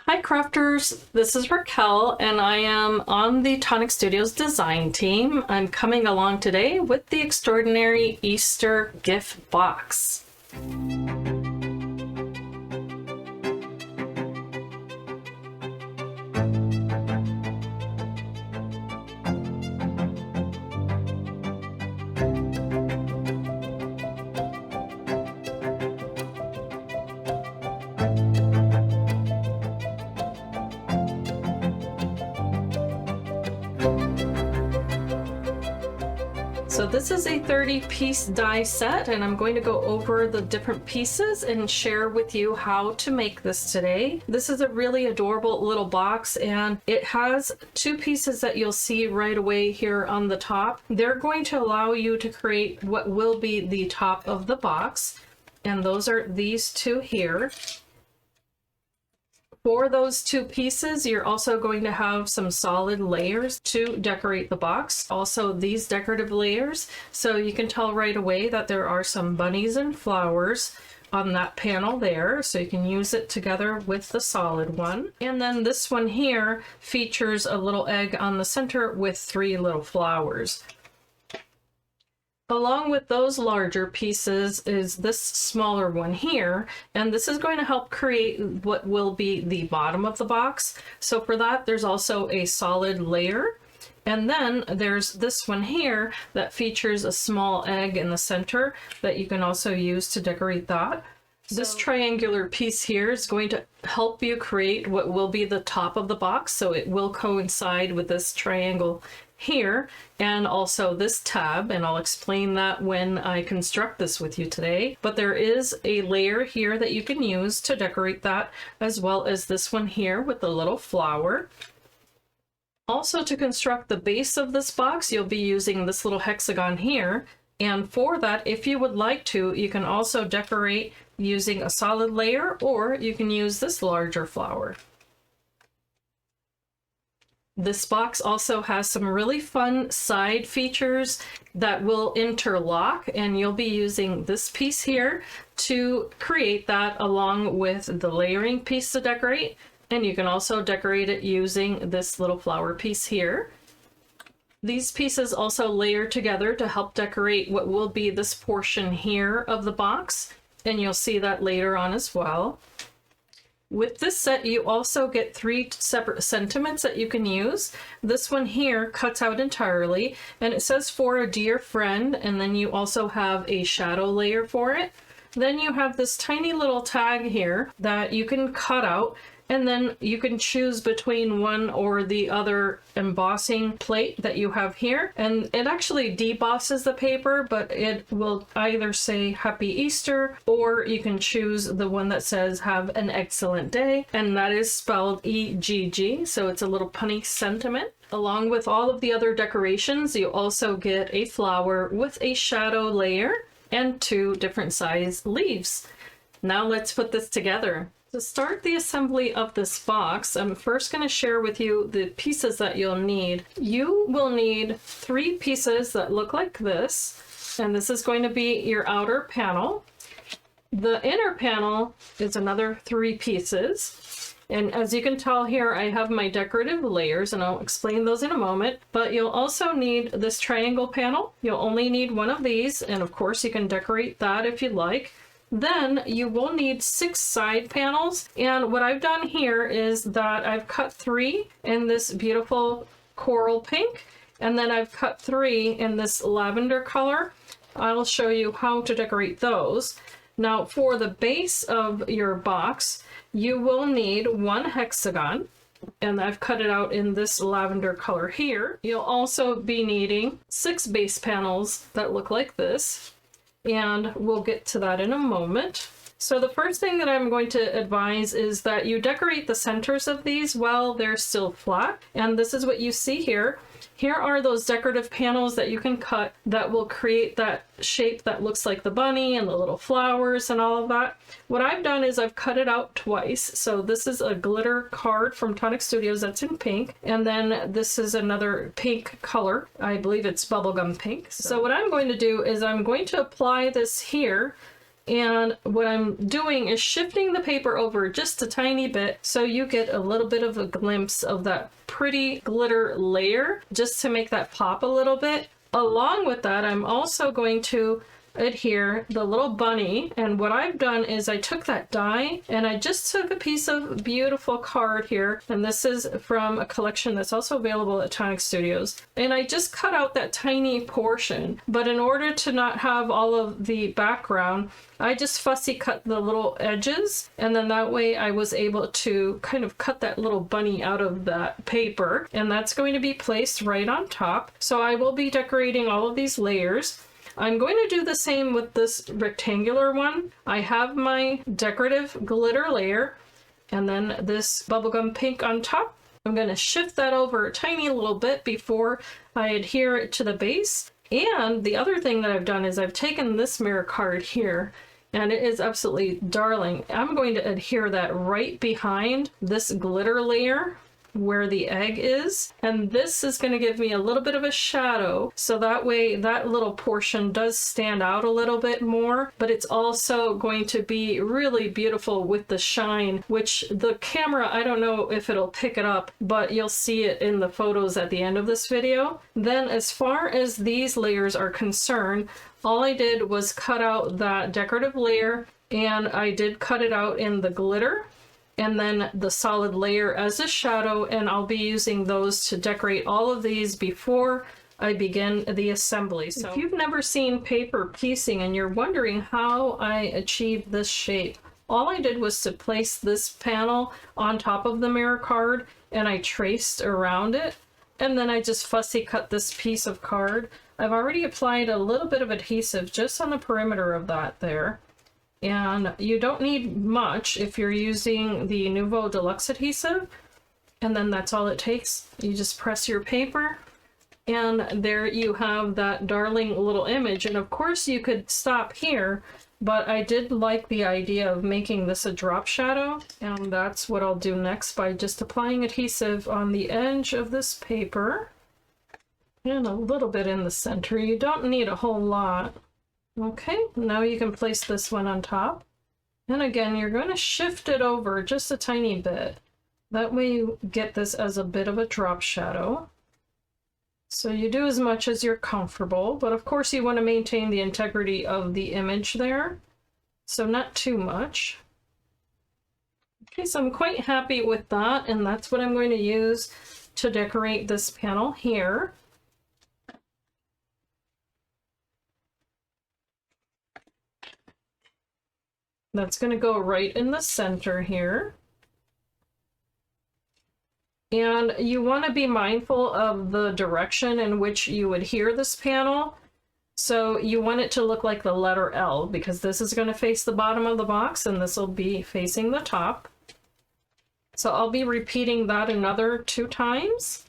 Hi crafters, this is Raquel and I am on the Tonic Studios design team. I'm coming along today with the extraordinary Easter gift box. So this is a 30-piece die set and I'm going to go over the different pieces and share with you how to make this today. This is a really adorable little box and it has two pieces that you'll see right away here on the top. They're going to allow you to create what will be the top of the box, and those are these two here. For those two pieces, you're also going to have some solid layers to decorate the box. Also these decorative layers, so you can tell right away that there are some bunnies and flowers on that panel there, so you can use it together with the solid one. And then this one here features a little egg on the center with 3 little flowers. Along with those larger pieces is this smaller one here, and this is going to help create what will be the bottom of the box. So for that, there's also a solid layer. And then there's this one here that features a small egg in the center that you can also use to decorate that. This triangular piece here is going to help you create what will be the top of the box, so it will coincide with this triangle here and also this tab, and I'll explain that when I construct this with you today. But there is a layer here that you can use to decorate that, as well as this one here with the little flower. Also, to construct the base of this box, you'll be using this little hexagon here, and for that, if you would like to, you can also decorate using a solid layer, or you can use this larger flower. This box also has some really fun side features that will interlock, and you'll be using this piece here to create that along with the layering piece to decorate. And you can also decorate it using this little flower piece here. These pieces also layer together to help decorate what will be this portion here of the box, and you'll see that later on as well. With this set, you also get 3 separate sentiments that you can use. This one here cuts out entirely, and it says "for a dear friend," and then you also have a shadow layer for it. Then you have this tiny little tag here that you can cut out, and then you can choose between one or the other embossing plate that you have here. And it actually debosses the paper, but it will either say Happy Easter, or you can choose the one that says Have an Excellent Day, and that is spelled E-G-G, so it's a little punny sentiment. Along with all of the other decorations, you also get a flower with a shadow layer and 2 different size leaves. Now let's put this together. To start the assembly of this box, I'm first going to share with you the pieces that you'll need. You will need 3 pieces that look like this, and this is going to be your outer panel. The inner panel is another 3 pieces, and as you can tell here, I have my decorative layers, and I'll explain those in a moment. But you'll also need this triangle panel. You'll only need one of these, and of course you can decorate that if you like. Then you will need 6 side panels, and what I've done here is that I've cut 3 in this beautiful coral pink, and then I've cut 3 in this lavender color. I'll show you how to decorate those. Now for the base of your box, you will need 1 hexagon, and I've cut it out in this lavender color here. You'll also be needing 6 base panels that look like this, and we'll get to that in a moment. So the first thing that I'm going to advise is that you decorate the centers of these while they're still flat, and this is what you see here. Here are those decorative panels that you can cut that will create that shape that looks like the bunny and the little flowers and all of that. What I've done is I've cut it out twice. So this is a glitter card from Tonic Studios that's in pink, and then this is another pink color. I believe it's bubblegum pink. So what I'm going to do is I'm going to apply this here And what I'm doing is shifting the paper over just a tiny bit so you get a little bit of a glimpse of that pretty glitter layer, just to make that pop a little bit. Along with that, I'm also going to adhere the little bunny, and what I've done is I took that die and I just took a piece of beautiful card here, and this is from a collection that's also available at Tonic Studios, and I just cut out that tiny portion, but in order to not have all of the background, I just fussy cut the little edges, and then that way I was able to kind of cut that little bunny out of that paper, and that's going to be placed right on top. So I will be decorating all of these layers. I'm going to do the same with this rectangular one. I have my decorative glitter layer and then this bubblegum pink on top. I'm going to shift that over a tiny little bit before I adhere it to the base. And the other thing that I've done is I've taken this mirror card here, and it is absolutely darling. I'm going to adhere that right behind this glitter layer where the egg is, and this is going to give me a little bit of a shadow, so that way that little portion does stand out a little bit more, but it's also going to be really beautiful with the shine, which the camera, I don't know if it'll pick it up, but you'll see it in the photos at the end of this video. Then as far as these layers are concerned, all I did was cut out that decorative layer, and I did cut it out in the glitter and then the solid layer as a shadow, and I'll be using those to decorate all of these before I begin the assembly. So if you've never seen paper piecing and you're wondering how I achieved this shape, all I did was to place this panel on top of the mirror card, and I traced around it, and then I just fussy cut this piece of card. I've already applied a little bit of adhesive just on the perimeter of that there. And you don't need much if you're using the Nouveau Deluxe adhesive, and then that's all it takes. You just press your paper, and there you have that darling little image. And of course you could stop here, but I did like the idea of making this a drop shadow, and that's what I'll do next by just applying adhesive on the edge of this paper and a little bit in the center. You don't need a whole lot. Okay, now you can place this one on top. And again, you're going to shift it over just a tiny bit. That way you get this as a bit of a drop shadow. So you do as much as you're comfortable, but of course you want to maintain the integrity of the image there. So not too much. Okay, so I'm quite happy with that, and that's what I'm going to use to decorate this panel here. That's going to go right in the center here. And you want to be mindful of the direction in which you adhere this panel. So you want it to look like the letter L, because this is going to face the bottom of the box and this will be facing the top. So I'll be repeating that another 2 times.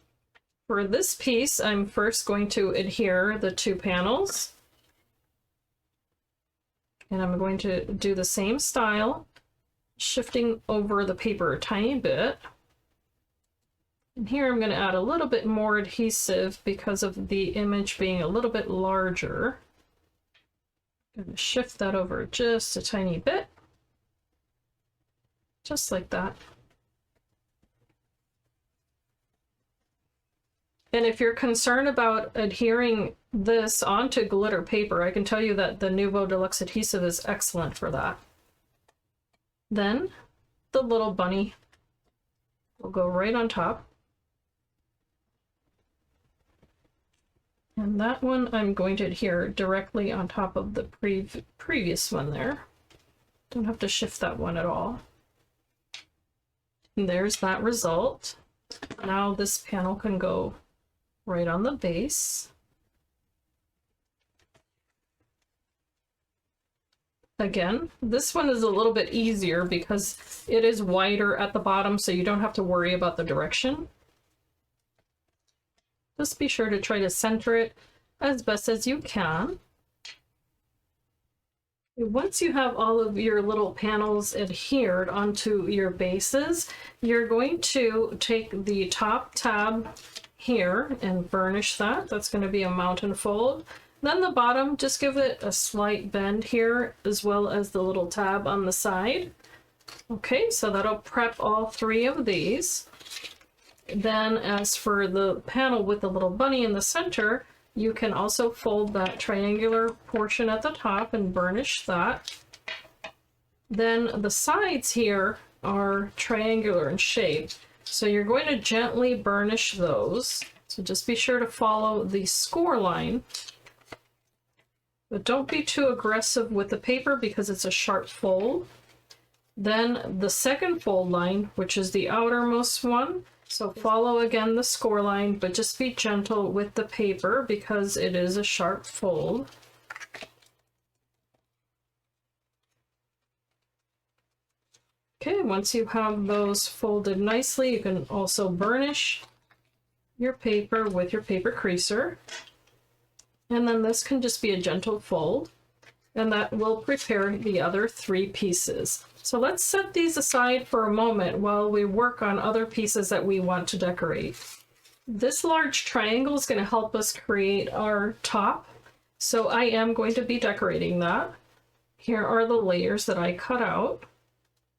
For this piece, I'm first going to adhere the 2 panels. And I'm going to do the same style, shifting over the paper a tiny bit. And here I'm going to add a little bit more adhesive because of the image being a little bit larger. I'm going to shift that over just a tiny bit, just like that. And if you're concerned about adhering this onto glitter paper, I can tell you that the Nouveau Deluxe adhesive is excellent for that. Then the little bunny will go right on top. And that one I'm going to adhere directly on top of the previous one there. Don't have to shift that one at all. And there's that result. Now this panel can go right on the base. Again, this one is a little bit easier because it is wider at the bottom, so you don't have to worry about the direction. Just be sure to try to center it as best as you can. Once you have all of your little panels adhered onto your bases, you're going to take the top tab here and burnish that. That's going to be a mountain fold. Then the bottom, just give it a slight bend here, as well as the little tab on the side. Okay, so that'll prep all 3 of these. Then as for the panel with the little bunny in the center, you can also fold that triangular portion at the top and burnish that. Then the sides here are triangular in shape, so you're going to gently burnish those. So just be sure to follow the score line. But don't be too aggressive with the paper because it's a sharp fold. Then the second fold line, which is the outermost one. So follow again the score line, but just be gentle with the paper because it is a sharp fold. Okay, once you have those folded nicely, you can also burnish your paper with your paper creaser. And then this can just be a gentle fold, and that will prepare the other 3 pieces. So let's set these aside for a moment while we work on other pieces that we want to decorate. This large triangle is going to help us create our top, so I am going to be decorating that. Here are the layers that I cut out.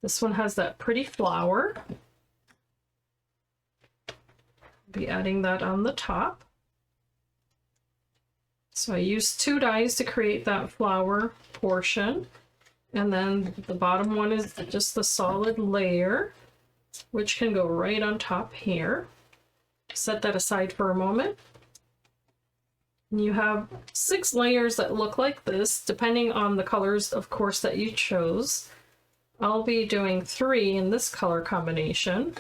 This one has that pretty flower. I'll be adding that on the top. So I used 2 dies to create that flower portion. And then the bottom one is just the solid layer, which can go right on top here. Set that aside for a moment. And you have 6 layers that look like this, depending on the colors, of course, that you chose. I'll be doing 3 in this color combination.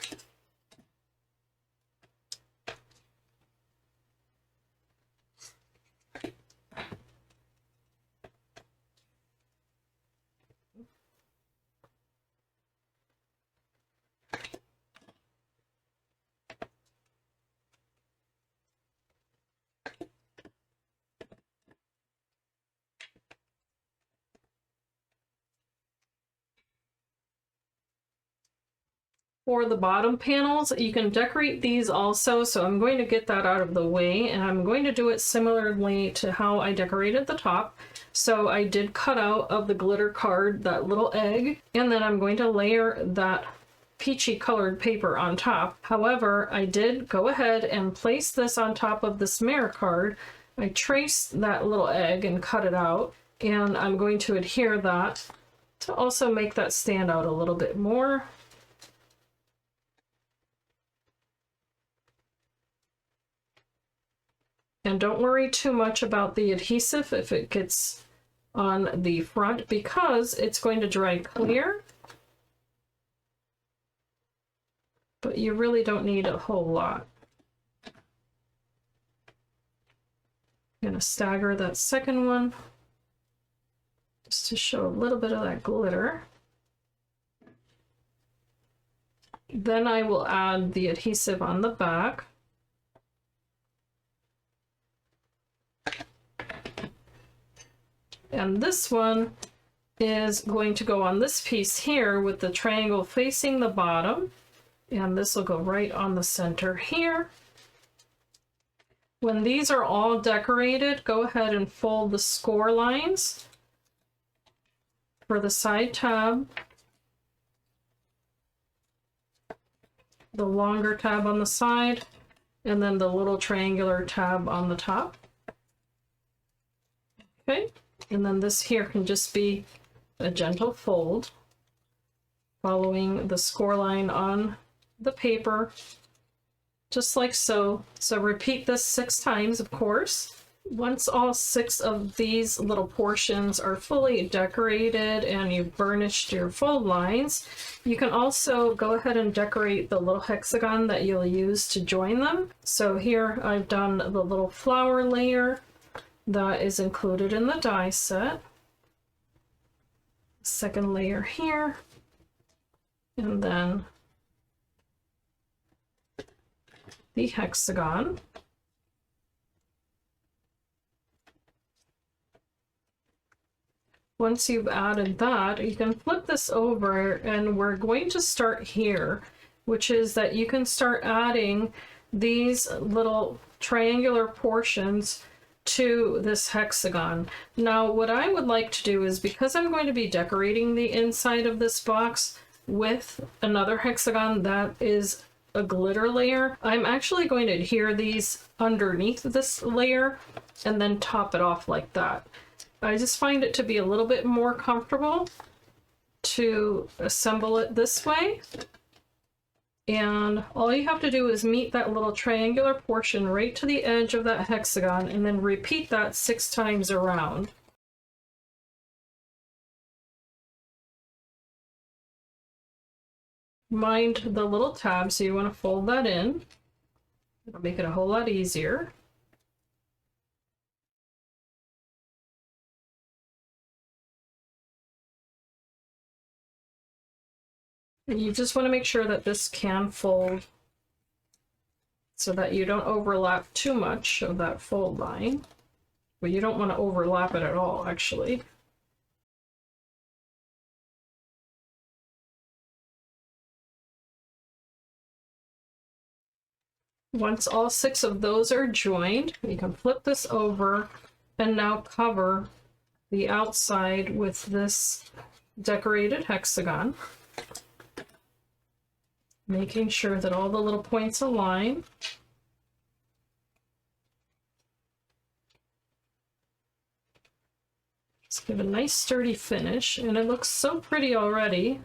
For the bottom panels, you can decorate these also, so I'm going to get that out of the way, and I'm going to do it similarly to how I decorated the top. So I did cut out of the glitter card that little egg, and then I'm going to layer that peachy colored paper on top. However, I did go ahead and place this on top of this mirror card. I traced that little egg and cut it out, and I'm going to adhere that to also make that stand out a little bit more. And don't worry too much about the adhesive if it gets on the front, because it's going to dry clear. But you really don't need a whole lot. I'm going to stagger that second one just to show a little bit of that glitter. Then I will add the adhesive on the back. And this one is going to go on this piece here with the triangle facing the bottom. And this will go right on the center here. When these are all decorated, go ahead and fold the score lines for the side tab, the longer tab on the side, and then the little triangular tab on the top. Okay. And then this here can just be a gentle fold, following the score line on the paper, just like so. So repeat this 6 times, of course. Once all 6 of these little portions are fully decorated and you've burnished your fold lines, you can also go ahead and decorate the little hexagon that you'll use to join them. So here I've done the little flower layer that is included in the die set. Second layer here, and then the hexagon. Once you've added that, you can flip this over, and we're going to start here, which is that you can start adding these little triangular portions to this hexagon. Now what I would like to do is, because I'm going to be decorating the inside of this box with another hexagon that is a glitter layer, I'm actually going to adhere these underneath this layer and then top it off like that. I just find it to be a little bit more comfortable to assemble it this way. And all you have to do is meet that little triangular portion right to the edge of that hexagon and then repeat that 6 times around. Mind the little tab, so you want to fold that in. It'll make it a whole lot easier. And you just want to make sure that this can fold so that you don't overlap too much of that fold line. But you don't want to overlap it at all, actually. Once all 6 of those are joined, you can flip this over and now cover the outside with this decorated hexagon, making sure that all the little points align. Just give a nice sturdy finish, and it looks so pretty already.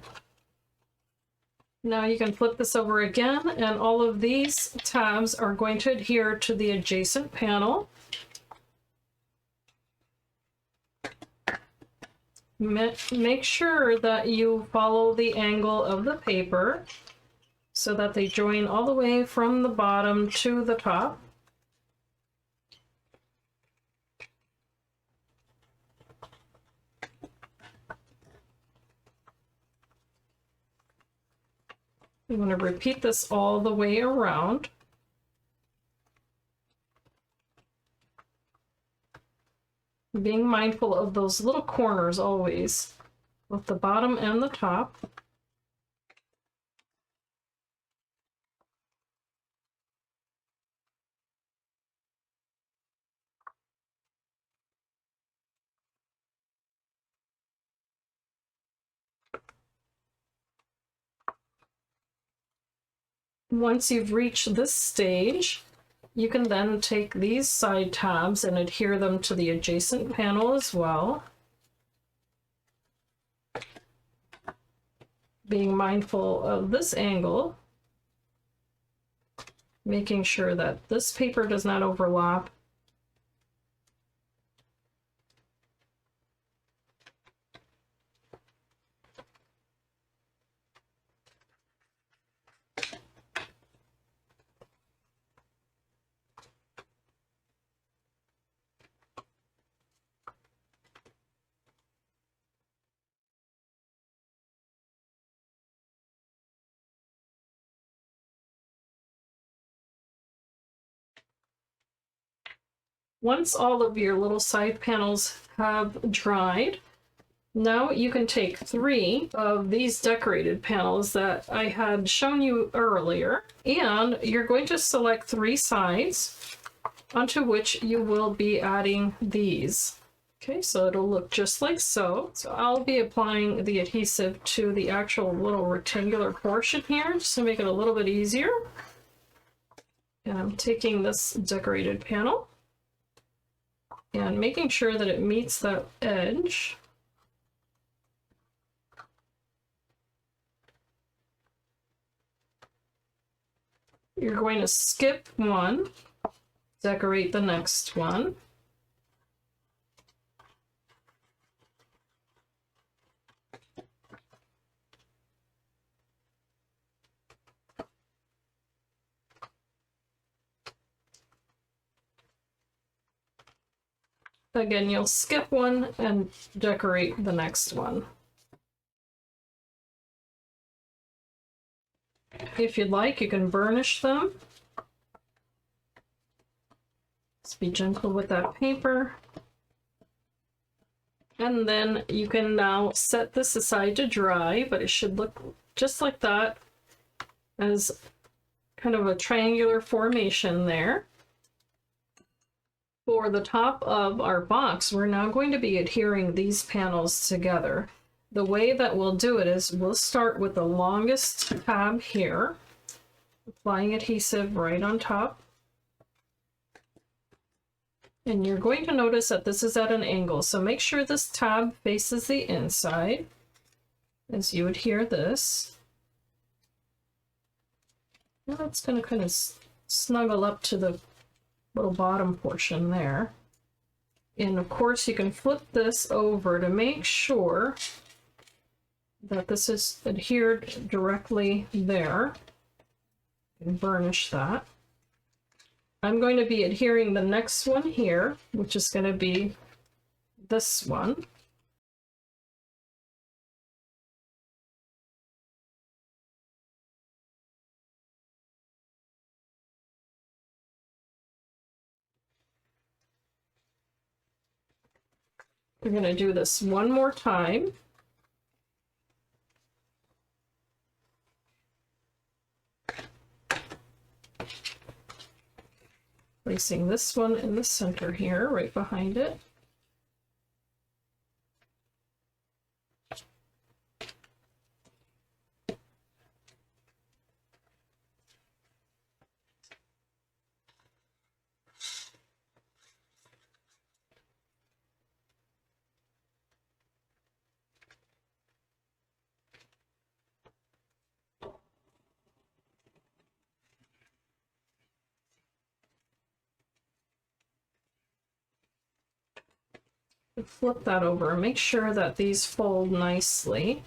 Now you can flip this over again, and all of these tabs are going to adhere to the adjacent panel. Make sure that you follow the angle of the paper so that they join all the way from the bottom to the top. You want to repeat this all the way around. Being mindful of those little corners always, with the bottom and the top. Once you've reached this stage, you can then take these side tabs and adhere them to the adjacent panel as well. Being mindful of this angle, making sure that this paper does not overlap. Once all of your little side panels have dried, now you can take 3 of these decorated panels that I had shown you earlier, and you're going to select 3 sides onto which you will be adding these. Okay, so it'll look just like so. So I'll be applying the adhesive to the actual little rectangular portion here just to make it a little bit easier. And I'm taking this decorated panel and making sure that it meets that edge. You're going to skip one, decorate the next one. Again, you'll skip one and decorate the next one. If you'd like, you can burnish them. Just be gentle with that paper. And then you can now set this aside to dry, but it should look just like that, as kind of a triangular formation there. For the top of our box, we're now going to be adhering these panels together. The way that we'll do it is we'll start with the longest tab here, applying adhesive right on top. And you're going to notice that this is at an angle, so make sure this tab faces the inside as you adhere this. Now it's going to kind of snuggle up to the little bottom portion there. And of course you can flip this over to make sure that this is adhered directly there and burnish that. I'm going to be adhering the next one here, which is going to be this one. We're going to do this one more time. Placing this one in the center here, right behind it. Flip that over and make sure that these fold nicely.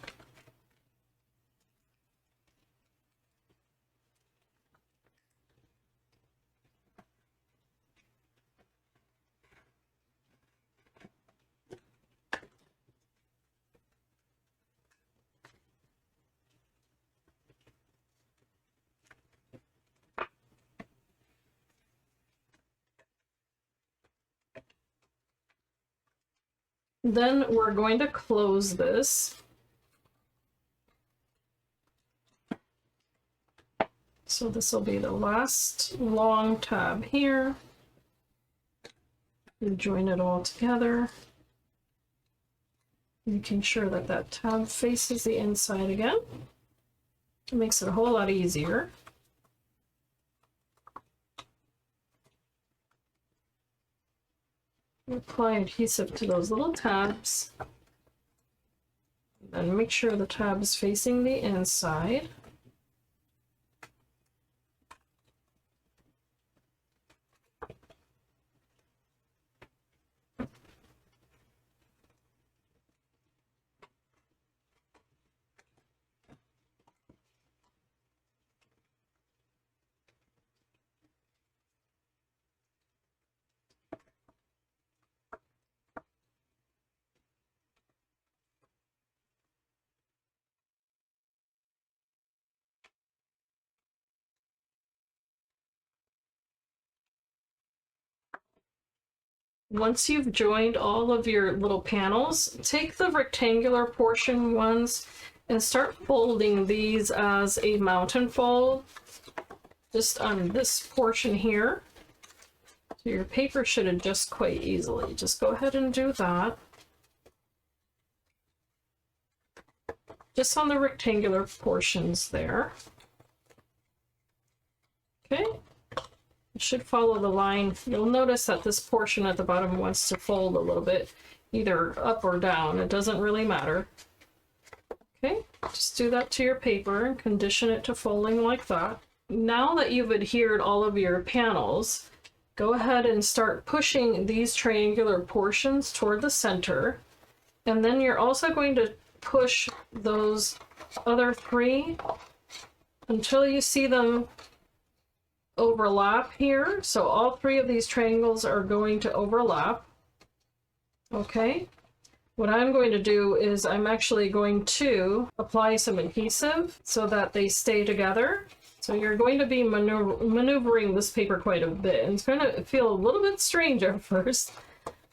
Then we're going to close this. So this will be the last long tab here. You join it all together, making sure that that tab faces the inside again. It makes it a whole lot easier. Apply adhesive to those little tabs, and make sure the tab is facing the inside. Once you've joined all of your little panels, take the rectangular portion ones and start folding these as a mountain fold, just on this portion here. So your paper should adjust quite easily. Just go ahead and do that. Just on the rectangular portions there. Okay. It should follow the line. You'll notice that this portion at the bottom wants to fold a little bit, either up or down. It doesn't really matter. Okay, just do that to your paper and condition it to folding like that. Now that you've adhered all of your panels, go ahead and start pushing these triangular portions toward the center. And then you're also going to push those other three until you see them overlap here. So all three of these triangles are going to overlap. Okay, what I'm going to do is I'm actually going to apply some adhesive so that they stay together. So you're going to be maneuvering this paper quite a bit, and it's going to feel a little bit strange at first,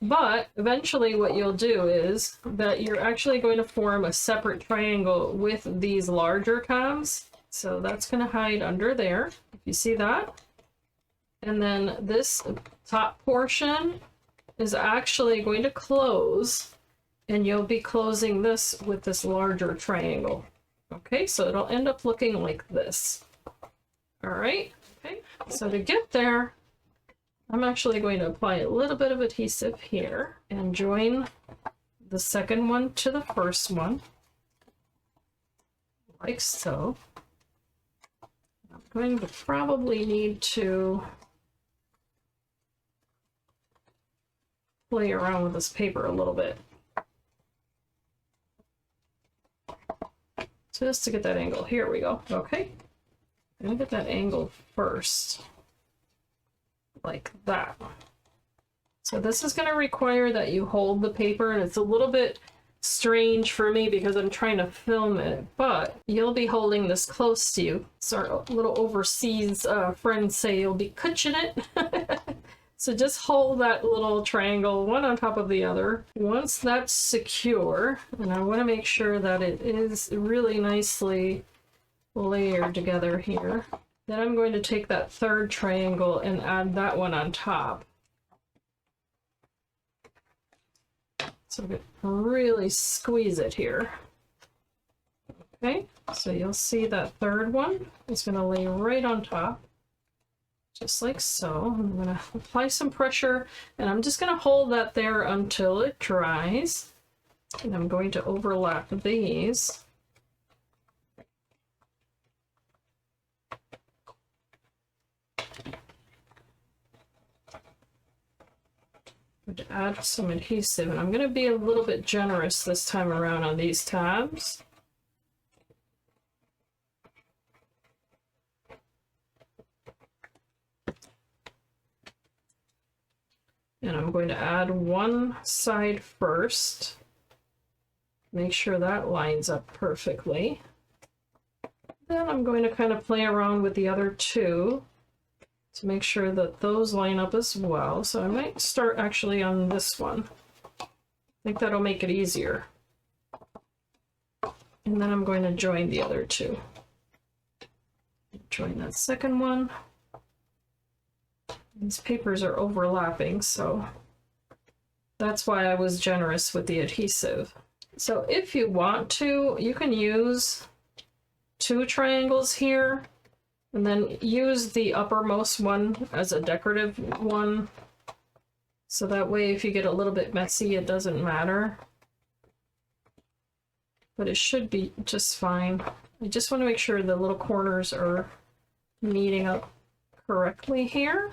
but eventually what you'll do is that you're actually going to form a separate triangle with these larger tabs. So that's going to hide under there. If you see that. And then this top portion is actually going to close, and you'll be closing this with this larger triangle. Okay, so it'll end up looking like this. All right, okay, so to get there, I'm actually going to apply a little bit of adhesive here and join the second one to the first one, like so. I'm going to probably need to play around with this paper a little bit, just to get that angle. Here we go. Okay, I'm gonna get that angle first, like that. So this is going to require that you hold the paper, and it's a little bit strange for me because I'm trying to film it, but you'll be holding this close to you. So our little overseas friends say you'll be catching it. So just hold that little triangle one on top of the other. Once that's secure, and I want to make sure that it is really nicely layered together here, then I'm going to take that third triangle and add that one on top. So really squeeze it here. Okay, so you'll see that third one is going to lay right on top, just like so. I'm going to apply some pressure, and I'm just going to hold that there until it dries. And I'm going to overlap these. To add some adhesive, and I'm going to be a little bit generous this time around on these tabs. And I'm going to add one side first. Make sure that lines up perfectly. Then I'm going to kind of play around with the other two to make sure that those line up as well. So I might start actually on this one. I think that'll make it easier. And then I'm going to join the other two. Join that second one. These papers are overlapping, so that's why I was generous with the adhesive. So if you want to, you can use 2 triangles here, and then use the uppermost one as a decorative one. So that way, if you get a little bit messy, it doesn't matter. But it should be just fine. I just want to make sure the little corners are meeting up correctly here.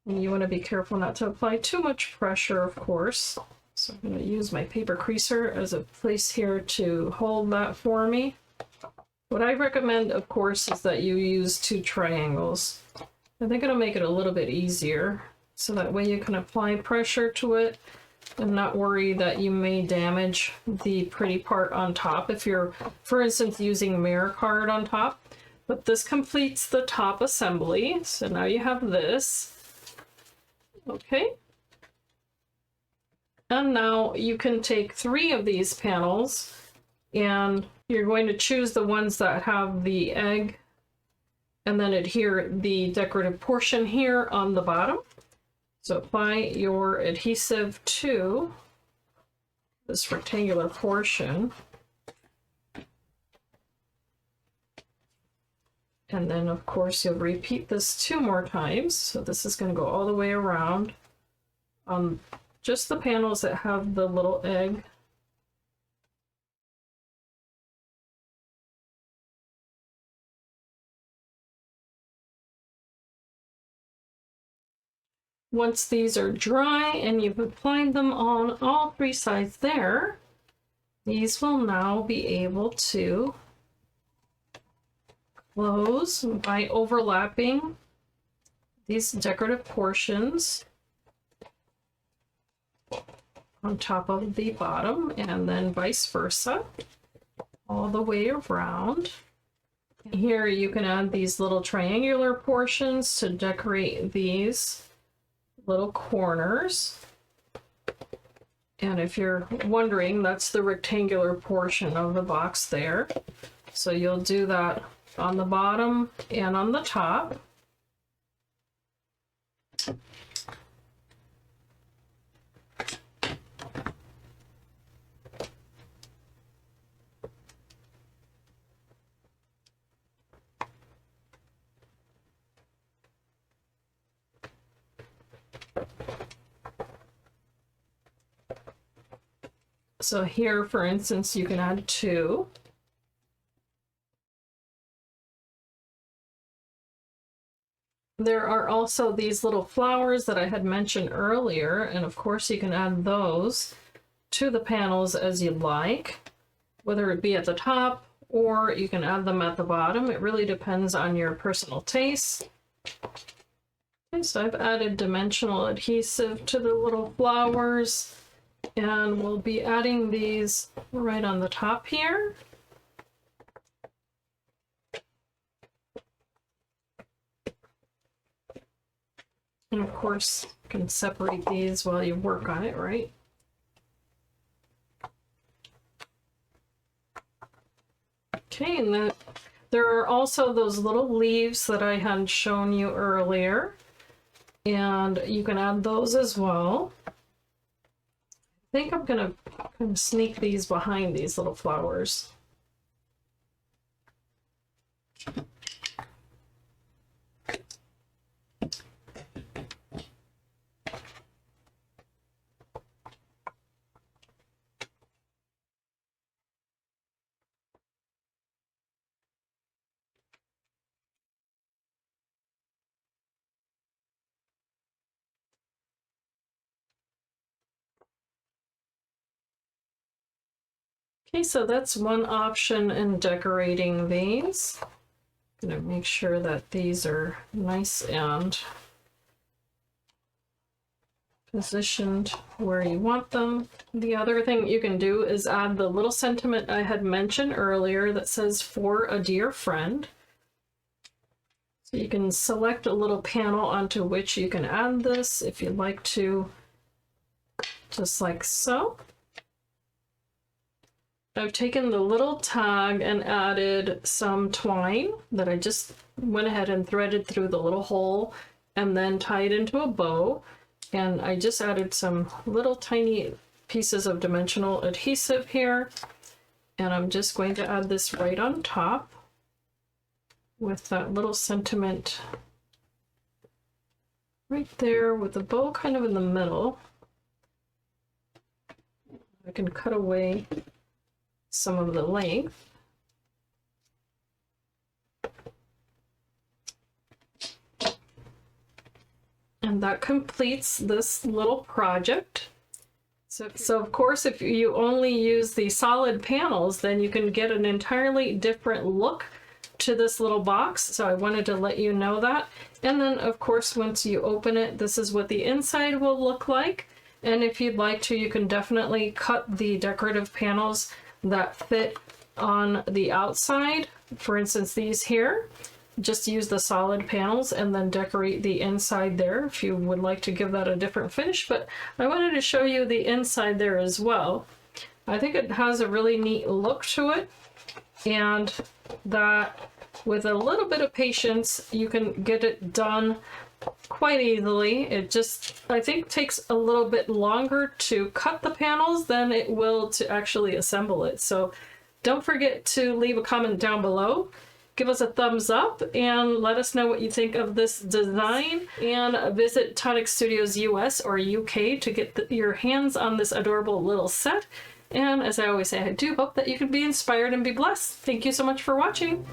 And you want to be careful not to apply too much pressure, of course. So I'm going to use my paper creaser as a place here to hold that for me. What I recommend, of course, is that you use 2 triangles. I think it'll make it a little bit easier, so that way you can apply pressure to it and not worry that you may damage the pretty part on top if you're, for instance, using mirror card on top. But this completes the top assembly, so now you have this. Okay. And now you can take 3 of these panels, and you're going to choose the ones that have the egg and then adhere the decorative portion here on the bottom. So apply your adhesive to this rectangular portion. And then, of course, you'll repeat this 2 more times. So this is going to go all the way around on just the panels that have the little egg. Once these are dry and you've applied them on all 3 sides there, these will now be able to close by overlapping these decorative portions on top of the bottom, and then vice versa all the way around. Here you can add these little triangular portions to decorate these little corners. And if you're wondering, that's the rectangular portion of the box there. So you'll do that on the bottom and on the top. So here, for instance, you can add 2. There are also these little flowers that I had mentioned earlier, and of course you can add those to the panels as you like, whether it be at the top or you can add them at the bottom. It really depends on your personal taste. Okay, so I've added dimensional adhesive to the little flowers, and we'll be adding these right on the top here. And of course, you can separate these while you work on it, right? Okay, and there are also those little leaves that I had shown you earlier, and you can add those as well. I think I'm gonna kind of sneak these behind these little flowers. Okay, so that's one option in decorating these. I'm gonna make sure that these are nice and positioned where you want them. The other thing you can do is add the little sentiment I had mentioned earlier that says "for a dear friend." So you can select a little panel onto which you can add this if you'd like to, just like so. I've taken the little tag and added some twine that I just went ahead and threaded through the little hole and then tied into a bow. And I just added some little tiny pieces of dimensional adhesive here. And I'm just going to add this right on top with that little sentiment right there with the bow kind of in the middle. I can cut away some of the length. And that completes this little project. So of course, if you only use the solid panels, then you can get an entirely different look to this little box. So I wanted to let you know that. And then of course, once you open it, this is what the inside will look like. And if you'd like to, you can definitely cut the decorative panels that fit on the outside. For instance, these here, just use the solid panels and then decorate the inside there if you would like to give that a different finish. But I wanted to show you the inside there as well. I think it has a really neat look to it, and that with a little bit of patience you can get it done quite easily. It just, I think, takes a little bit longer to cut the panels than it will to actually assemble it. So don't forget to leave a comment down below. Give us a thumbs up and let us know what you think of this design, and visit Tonic Studios US or UK to get your hands on this adorable little set. And as I always say, I do hope that you can be inspired and be blessed. Thank you so much for watching.